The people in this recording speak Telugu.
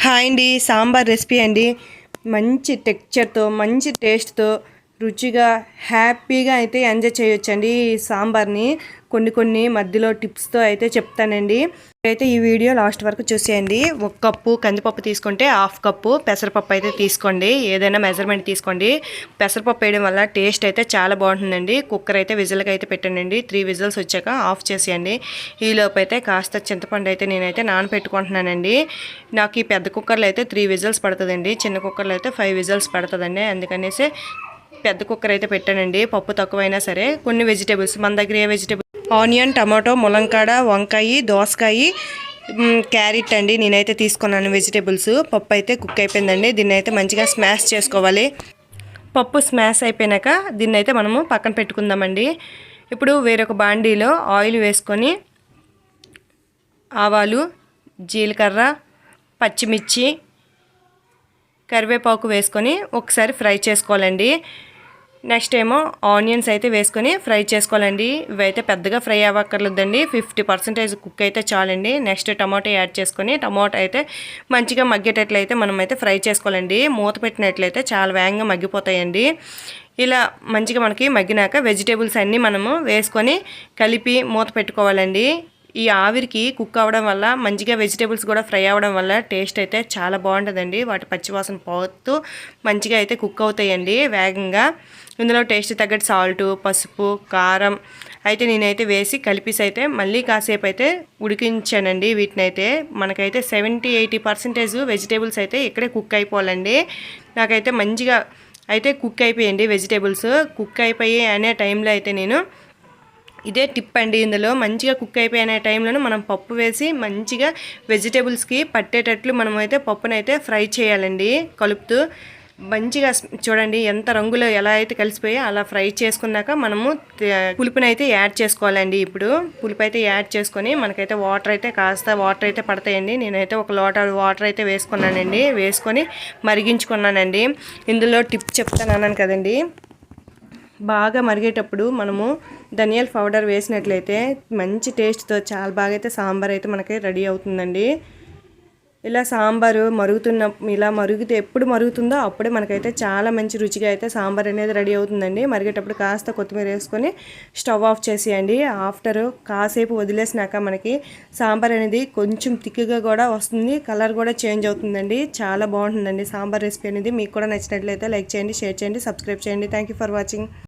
హాయ్ అండి, సాంబార్ రెసిపీ అండి. మంచి టెక్చర్తో మంచి టేస్ట్తో రుచిగా హ్యాపీగా అయితే ఎంజాయ్ చేయొచ్చండి ఈ సాంబార్ని. కొన్ని మధ్యలో టిప్స్తో అయితే చెప్తానండి. అయితే ఈ వీడియో లాస్ట్ వరకు చూసేయండి. 1 కప్పు కందిపప్పు తీసుకుంటే 1/2 కప్పు పెసరపప్పు అయితే తీసుకోండి. ఏదైనా మెజర్మెంట్ తీసుకోండి. పెసరపప్పు వేయడం వల్ల టేస్ట్ అయితే చాలా బాగుంటుందండి. కుక్కర్ అయితే విజిల్కి అయితే పెట్టండి. 3 విజిల్స్ వచ్చాక ఆఫ్ చేసేయండి. ఈలోపు అయితే కాస్త చింతపండు అయితే నేనైతే నానబెట్టుకుంటున్నానండి. నాకు ఈ పెద్ద కుక్కర్లో అయితే 3 విజిల్స్ పడుతుందండి. చిన్న కుక్కర్లో అయితే 5 విజిల్స్ పడుతుందండి. అందుకనేసి పెద్ద కుక్కర్ అయితే పెట్టానండి. పప్పు తక్కువైనా సరే కొన్ని వెజిటేబుల్స్ మన దగ్గర ఏ వెజిటేబుల్ ఆనియన్, టమాటో, ములంకాడ, వంకాయ, దోసకాయ, క్యారెట్ అండి నేనైతే తీసుకున్నాను వెజిటేబుల్స్. పప్పు అయితే కుక్ అయిపోయిందండి. దీన్ని అయితే మంచిగా స్మాష్ చేసుకోవాలి. పప్పు స్మాష్ అయిపోయాక దీన్ని అయితే మనము పక్కన పెట్టుకుందామండి. ఇప్పుడు వేరొక బాండీలో ఆయిల్ వేసుకొని ఆవాలు, జీలకర్ర, పచ్చిమిర్చి, కరివేపాకు వేసుకొని ఒకసారి ఫ్రై చేసుకోవాలండి. నెక్స్ట్ ఏమో ఆనియన్స్ అయితే వేసుకొని ఫ్రై చేసుకోవాలండి. ఇవైతే పెద్దగా ఫ్రై అవ్వక్కర్లేదండి. 50% కుక్ అయితే చాలండి. నెక్స్ట్ టమాటో యాడ్ చేసుకొని టమాటో అయితే మంచిగా మగ్గేటట్లయితే మనం అయితే ఫ్రై చేసుకోవాలండి. మూత పెట్టినట్లయితే చాలా వేగంగా మగ్గిపోతాయండి. ఇలా మంచిగా మనకి మగ్గినాక వెజిటేబుల్స్ అన్నీ మనము వేసుకొని కలిపి మూత పెట్టుకోవాలండి. ఈ ఆవిరికి కుక్ అవ్వడం వల్ల మంచిగా వెజిటేబుల్స్ కూడా ఫ్రై అవ్వడం వల్ల టేస్ట్ అయితే చాలా బాగుంటుందండి. వాటి పచ్చివాసన పోతూ మంచిగా అయితే కుక్ అవుతాయండి వేగంగా. ఇందులో టేస్ట్ తగ్గట్టు సాల్ట్, పసుపు, కారం అయితే నేనైతే వేసి కలిపేసి అయితే మళ్ళీ కాసేపు అయితే ఉడికించానండి. వీటిని అయితే మనకైతే 70-80% వెజిటేబుల్స్ అయితే ఇక్కడే కుక్ అయిపోవాలండి. నాకైతే మంచిగా అయితే కుక్ అయిపోయండి వెజిటేబుల్స్. కుక్ అయిపోయి అనే టైంలో అయితే నేను ఇదే టిప్ అండి. ఇందులో మంచిగా కుక్ అయిపోయిన టైంలోనే మనం పప్పు వేసి మంచిగా వెజిటేబుల్స్కి పట్టేటట్లు మనమైతే పప్పునైతే ఫ్రై చేయాలండి. కలుపుతూ మంచిగా చూడండి ఎంత రంగులో ఎలా అయితే కలిసిపోయా అలా ఫ్రై చేసుకున్నాక మనము పులుపునైతే యాడ్ చేసుకోవాలండి. ఇప్పుడు పులుపు అయితే యాడ్ చేసుకొని మనకైతే వాటర్ అయితే పడతాయండి. నేనైతే 1 లోటా వాటర్ అయితే వేసుకున్నానండి. వేసుకొని మరిగించుకున్నానండి. ఇందులో టిప్ చెప్తాను కదండి. బాగా మరిగేటప్పుడు మనము ధనియాల పౌడర్ వేసినట్లయితే మంచి టేస్ట్తో చాలా బాగా అయితే సాంబార్ అయితే మనకి రెడీ అవుతుందండి. ఇలా సాంబారు ఇలా మరుగుతే ఎప్పుడు మరుగుతుందో అప్పుడే మనకైతే చాలా మంచి రుచిగా అయితే సాంబార్ అనేది రెడీ అవుతుందండి. మరిగేటప్పుడు కాస్త కొత్తిమీర వేసుకొని స్టవ్ ఆఫ్ చేసేయండి. ఆఫ్టర్ కాసేపు వదిలేసినాక మనకి సాంబార్ అనేది కొంచెం థిక్గా కూడా వస్తుంది. కలర్ కూడా చేంజ్ అవుతుందండి. చాలా బాగుంటుందండి సాంబార్ రెసిపీ అనేది. మీకు కూడా నచ్చినట్లయితే లైక్ చేయండి, షేర్ చేయండి, సబ్స్క్రైబ్ చేయండి. Thank you for watching.